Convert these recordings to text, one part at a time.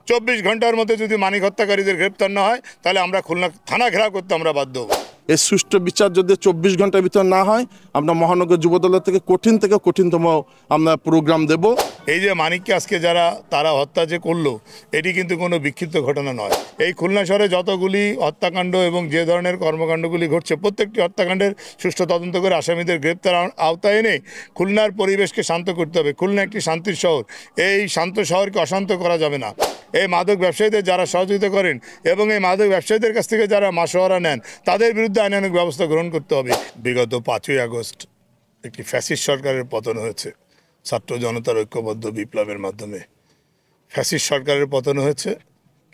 24 ঘন্টার মধ্যে যদি মানিক হত্যাকারীদের গ্রেপ্তার না হয় তাহলে আমরা খুলনা থানা ঘেরাও করতে আমরা বাধ্য হব। এই সুষ্ঠু বিচার যদি 24 ঘন্টার ভিতর না হয় আমরা মহানগর যুবদলের থেকে কঠিনতম আমরা প্রোগ্রাম দেব। এই যে মানিককে আজকে যারা তারা হত্যা যে করলো এটি কিন্তু কোনো বিক্ষিপ্ত ঘটনা নয়। এই খুলনা শহরে যতগুলি হত্যাকাণ্ড এবং যে ধরনের কর্মকাণ্ডগুলি ঘটছে প্রত্যেকটি হত্যাকাণ্ডের সুষ্ঠু তদন্ত করে আসামিদের গ্রেপ্তার আওতায় এনে খুলনার পরিবেশকে শান্ত করতে হবে। খুলনা একটি শান্তির শহর, এই শান্ত শহরকে অশান্ত করা যাবে না। এই মাদক ব্যবসায়ীদের যারা সহযোগিতা করেন এবং এই মাদক ব্যবসায়ীদের কাছ থেকে যারা মাসোয়ারা নেন তাদের বিরুদ্ধে আইনানুগ ব্যবস্থা গ্রহণ করতে হবে। বিগত 5ই আগস্ট একটি ফ্যাসিস্ট সরকারের পতন হয়েছে ছাত্র জনতার ঐক্যবদ্ধ বিপ্লবের মাধ্যমে। ফ্যাসিস্ট সরকারের পতন হয়েছে,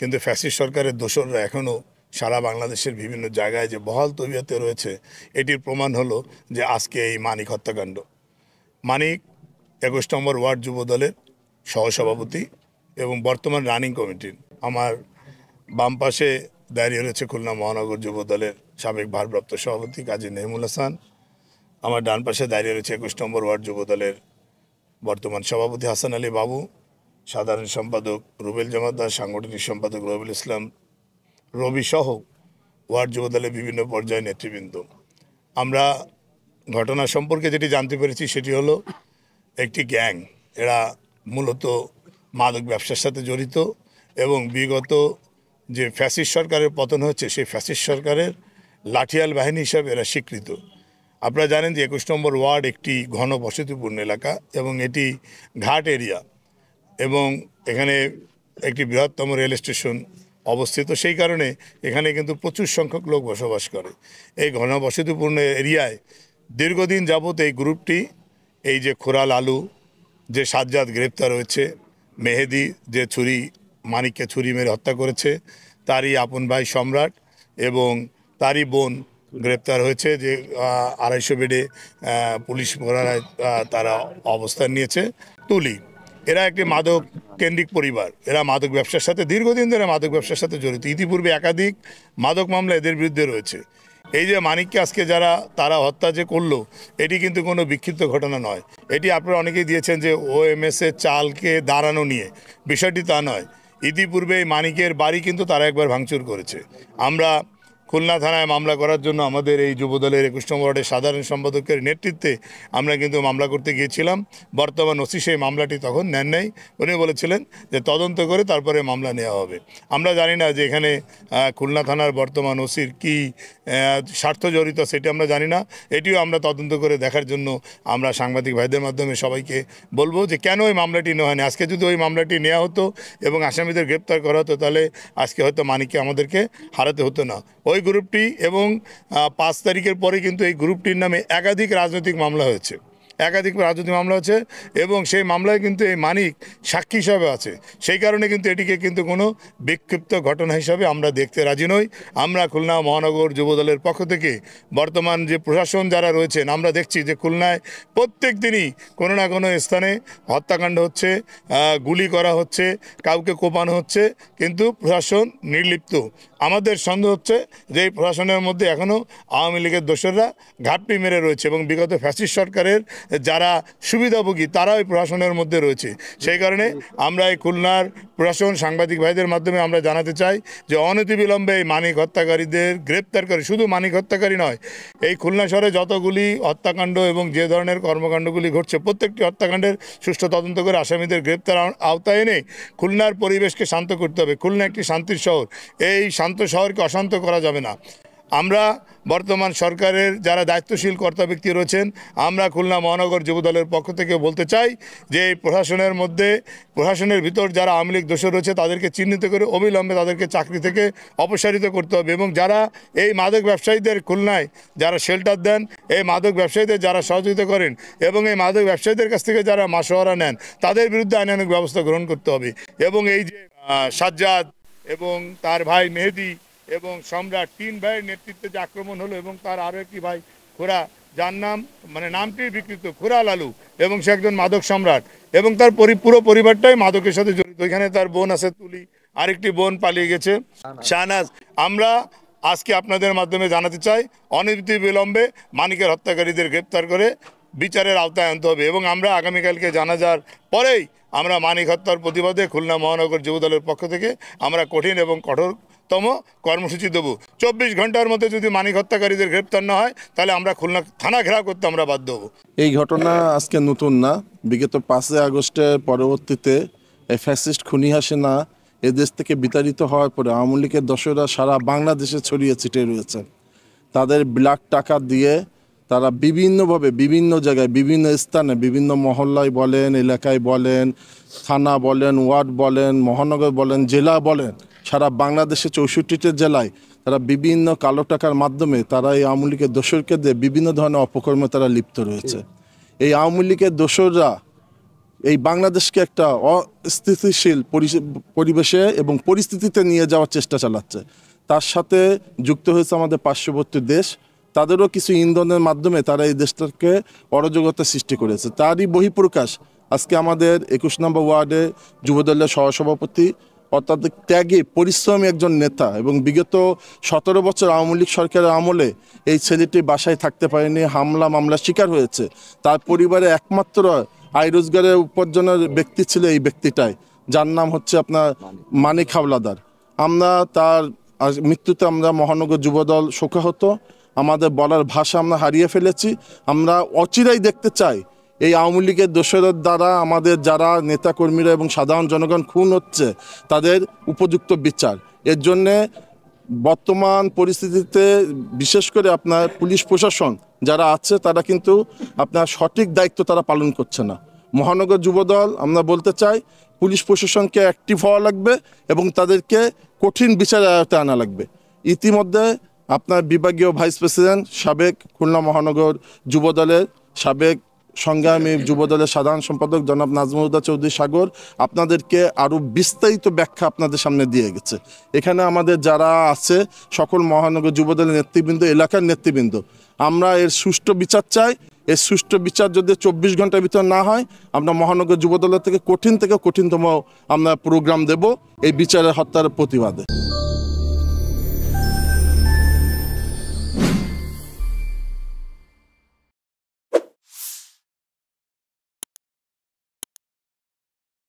কিন্তু ফ্যাসিস্ট সরকারের দোসররা এখনও সারা বাংলাদেশের বিভিন্ন জায়গায় যে বহাল তবিয়তে রয়েছে এটির প্রমাণ হলো যে আজকে এই মানিক হত্যাকাণ্ড। মানিক 21 নম্বর ওয়ার্ড যুবদলের সহসভাপতি এবং বর্তমান রানিং কমিটির। আমার বাম পাশে দাঁড়িয়ে রয়েছে খুলনা মহানগর যুবদলের সাবেক ভারপ্রাপ্ত সভাপতি কাজী নেহমুল হাসান। আমার ডান পাশে দাঁড়িয়ে রয়েছে 21 নম্বর ওয়ার্ড যুবদলের বর্তমান সভাপতি হাসান আলী বাবু, সাধারণ সম্পাদক রুবেল জমাদ্দার, সাংগঠনিক সম্পাদক রবিউল ইসলাম রবি সহ ওয়ার্ড যুবদলের বিভিন্ন পর্যায়ে নেতৃবৃন্দ। আমরা ঘটনা সম্পর্কে যেটি জানতে পেরেছি সেটি হলো একটি গ্যাং, এরা মূলত মাদক ব্যবসার সাথে জড়িত এবং বিগত যে ফ্যাসিস্ট সরকারের পতন হচ্ছে সেই ফ্যাসিস্ট সরকারের লাঠিয়াল বাহিনী হিসাবে এরা স্বীকৃত। আপনারা জানেন যে 21 নম্বর ওয়ার্ড একটি ঘন বসতিপূর্ণ এলাকা এবং এটি ঘাট এরিয়া এবং এখানে একটি বৃহত্তম রেল স্টেশন অবস্থিত। সেই কারণে এখানে কিন্তু প্রচুর সংখ্যক লোক বসবাস করে। এই ঘন বসতিপূর্ণ এরিয়ায় দীর্ঘদিন যাবৎ এই গ্রুপটি, এই যে খোরাল আলু, যে সাজ্জাদ গ্রেপ্তার হয়েছে, মেহেদি যে মানিককে ছুরি মেরে হত্যা করেছে, তারই আপন ভাই সম্রাট এবং তারই বোন গ্রেপ্তার হয়েছে, যে 250 বেডে পুলিশ মোড়ায় তারা অবস্থান নিয়েছে। তুলি, এরা একটি মাদক কেন্দ্রিক পরিবার, এরা মাদক ব্যবসার সাথে দীর্ঘদিন ধরে মাদক ব্যবসার সাথে জড়িত। ইতিপূর্বে একাধিক মাদক মামলা এদের বিরুদ্ধে রয়েছে। এই যে মানিককে আজকে যারা তারা হত্যা যে করলো এটি কিন্তু কোনো বিক্ষিপ্ত ঘটনা নয়। এটি আপনারা অনেকেই দিয়েছেন যে OMS এর চালকে দাঁড়ানো নিয়ে, বিষয়টি তা নয়। ইতিপূর্বে এই মানিকের বাড়ি কিন্তু তারা একবার ভাঙচুর করেছে। আমরা খুলনা থানায় মামলা করার জন্য আমাদের এই যুবদলের 21 নম্বর ওয়ার্ডের সাধারণ সম্পাদকের নেতৃত্বে আমরা কিন্তু মামলা করতে গিয়েছিলাম। বর্তমান ওসি সেই মামলাটি তখন নেন নাই। উনি বলেছিলেন যে তদন্ত করে তারপরে মামলা নেওয়া হবে। আমরা জানি না যে এখানে খুলনা থানার বর্তমান ওসির কী স্বার্থ জড়িত সেটি আমরা জানি না। এটিও আমরা তদন্ত করে দেখার জন্য আমরা সাংবাদিক ভাইদের মাধ্যমে সবাইকে বলবো যে কেন ওই মামলাটি নেওয়া হয়নি। আজকে যদি ওই মামলাটি নেওয়া হতো এবং আসামিদের গ্রেপ্তার করা হতো তাহলে আজকে হয়তো মানিককে আমাদেরকে হারাতে হতো না। ওই গ্রুপটি এবং 5 তারিখের পরে কিন্তু এই গ্রুপটির নামে একাধিক রাজনৈতিক মামলা হয়েছে এবং সেই মামলায় কিন্তু এই মানিক সাক্ষী হিসাবে আছে। সেই কারণে কিন্তু এটিকে কিন্তু কোনো বিক্ষিপ্ত ঘটনা হিসাবে আমরা দেখতে রাজি নই। আমরা খুলনা মহানগর যুবদলের পক্ষ থেকে বর্তমান যে প্রশাসন যারা রয়েছেন, আমরা দেখছি যে খুলনায় প্রত্যেক দিনই কোনো না কোনো স্থানে হত্যাকাণ্ড হচ্ছে, গুলি করা হচ্ছে, কাউকে কোপানো হচ্ছে, কিন্তু প্রশাসন নির্লিপ্ত। আমাদের সন্দেহ হচ্ছে যে এই প্রশাসনের মধ্যে এখনও আওয়ামী লীগের দোসররা ঘাপটি মেরে রয়েছে এবং বিগত ফ্যাসিস্ট সরকারের যারা সুবিধাভোগী তারা ওই প্রশাসনের মধ্যে রয়েছে। সেই কারণে আমরা এই খুলনার প্রশাসন সাংবাদিক ভাইদের মাধ্যমে আমরা জানাতে চাই যে অনতিবিলম্বে এই মানিক হত্যাকারীদের গ্রেপ্তার করে, শুধু মানিক হত্যাকারী নয়, এই খুলনা শহরে যতগুলি হত্যাকাণ্ড এবং যে ধরনের কর্মকাণ্ডগুলি ঘটছে প্রত্যেকটি হত্যাকাণ্ডের সুষ্ঠু তদন্ত করে আসামিদের গ্রেপ্তার আওতায় এনে খুলনার পরিবেশকে শান্ত করতে হবে। খুলনা একটি শান্তির শহর, এই শান্ত শহরকে অশান্ত করা যাবে না। আমরা বর্তমান সরকারের যারা দায়িত্বশীল কর্তা ব্যক্তি রয়েছেন, আমরা খুলনা মহানগর যুবদলের পক্ষ থেকে বলতে চাই যে এই প্রশাসনের ভিতর যারা আওয়ামী লীগ দোষর রয়েছে তাদেরকে চিহ্নিত করে অবিলম্বে তাদেরকে চাকরি থেকে অপসারিত করতে হবে এবং যারা এই মাদক ব্যবসায়ীদের খুলনায় যারা শেল্টার দেন, এই মাদক ব্যবসায়ীদের যারা সহযোগিতা করেন এবং এই মাদক ব্যবসায়ীদের কাছ থেকে যারা মাসোয়ারা নেন তাদের বিরুদ্ধে আইনানুগ ব্যবস্থা গ্রহণ করতে হবে। এবং এই যে সাজ্জাদ এবং তার ভাই মেহেদি এবং সম্রাট, 3 ভাইয়ের নেতৃত্বে যে আক্রমণ হলো এবং তার আরও একটি ভাই খোরা, যার নামটি বিকৃত খোরাল আলু, এবং সে একজন মাদক সম্রাট এবং তার পুরো পরিবারটাই মাদকের সাথে জড়িত। এখানে তার বোন আছে তুলি, আরেকটি বোন পালিয়ে গেছে শাহনাজ। আমরা আজকে আপনাদের মাধ্যমে জানাতে চাই অনতিবিলম্বে মানিকের হত্যাকারীদের গ্রেপ্তার করে বিচারের আওতায় আনতে হবে। এবং আমরা আগামীকালকে জানাজার পরেই আমরা মানিক হত্যার প্রতিবাদে খুলনা মহানগর যুবদলের পক্ষ থেকে আমরা কঠিন এবং কঠোরতম কর্মসূচি দেবো। 24 ঘন্টার মধ্যে যদি মানিক হত্যাকারীদের গ্রেপ্তার না হয় তাহলে আমরা খুলনা থানা ঘেরাও করতে আমরা বাধ্য হব। এই ঘটনা আজকে নতুন না, বিগত 5 আগস্টের পরবর্তীতে এই ফ্যাসিস্ট খুনি হাসিনা এদেশ থেকে বিতাড়িত হওয়ার পরে আওয়ামী লীগের দোসররা সারা বাংলাদেশে ছড়িয়ে ছিটিয়ে রয়েছে। তাদের ব্ল্যাক টাকা দিয়ে তারা বিভিন্নভাবে বিভিন্ন জায়গায় বিভিন্ন স্থানে বিভিন্ন মহল্লায় বলেন, এলাকায় বলেন, থানা বলেন, ওয়ার্ড বলেন, মহানগর বলেন, জেলা বলেন, সারা বাংলাদেশে 64টি জেলায় তারা বিভিন্ন কালো টাকার মাধ্যমে তারা এই আওয়ামী লীগের দোসরকে দিয়ে বিভিন্ন ধরনের অপকর্মে তারা লিপ্ত রয়েছে। এই আওয়ামী লীগের দোসররা এই বাংলাদেশকে একটা অস্থিতিশীল পরিবেশে এবং পরিস্থিতিতে নিয়ে যাওয়ার চেষ্টা চালাচ্ছে। তার সাথে যুক্ত হয়েছে আমাদের পার্শ্ববর্তী দেশ, তাদেরও কিছু ইন্ধনের মাধ্যমে তারা এই দেশটাকে অরাজকতা সৃষ্টি করেছে। তারই বহিঃপ্রকাশ আজকে আমাদের 21 নম্বর ওয়ার্ডে যুবদলের সহসভাপতি অত্যাধিক ত্যাগী পরিশ্রমী একজন নেতা এবং বিগত 17 বছর আওয়ামী লীগ সরকারের আমলে এই ছেলেটি বাসায় থাকতে পারেনি, হামলা মামলার শিকার হয়েছে। তার পরিবারে একমাত্র আয় রোজগারের উপার্জনের ব্যক্তি ছিল এই ব্যক্তিটাই, যার নাম হচ্ছে আপনার মানিক হাওলাদার। আমরা তার মৃত্যুতে আমরা মহানগর যুবদল শোকাহত, আমাদের বলার ভাষা আমরা হারিয়ে ফেলেছি। আমরা অচিরেই দেখতে চাই এই আওয়ামী লীগের দোসরের দ্বারা আমাদের যারা নেতাকর্মীরা এবং সাধারণ জনগণ খুন হচ্ছে তাদের উপযুক্ত বিচার। এর জন্যে বর্তমান পরিস্থিতিতে বিশেষ করে আপনার পুলিশ প্রশাসন যারা আছে তারা কিন্তু আপনার সঠিক দায়িত্ব তারা পালন করছে না। মহানগর যুবদল আমরা বলতে চাই পুলিশ প্রশাসনকে অ্যাক্টিভ হওয়া লাগবে এবং তাদেরকে কঠিন বিচারের আয়ত্তে আনা লাগবে। ইতিমধ্যে আপনার বিভাগীয় ভাইস প্রেসিডেন্ট সাবেক খুলনা মহানগর যুবদলের সাবেক সংগ্রামী যুবদলের সাধারণ সম্পাদক জনাব নাজমুল হুদা চৌধুরী সাগর আপনাদেরকে আরও বিস্তারিত ব্যাখ্যা আপনাদের সামনে দিয়ে গেছে। এখানে আমাদের যারা আছে সকল মহানগর যুবদলের নেতৃবৃন্দ, এলাকার নেতৃবৃন্দ, আমরা এর সুষ্ঠু বিচার চাই। এর সুষ্ঠু বিচার যদি 24 ঘন্টার ভিতর না হয় আমরা মহানগর যুবদলের থেকে কঠিনতম আমরা প্রোগ্রাম দেব এই বিচারের হত্যার প্রতিবাদে।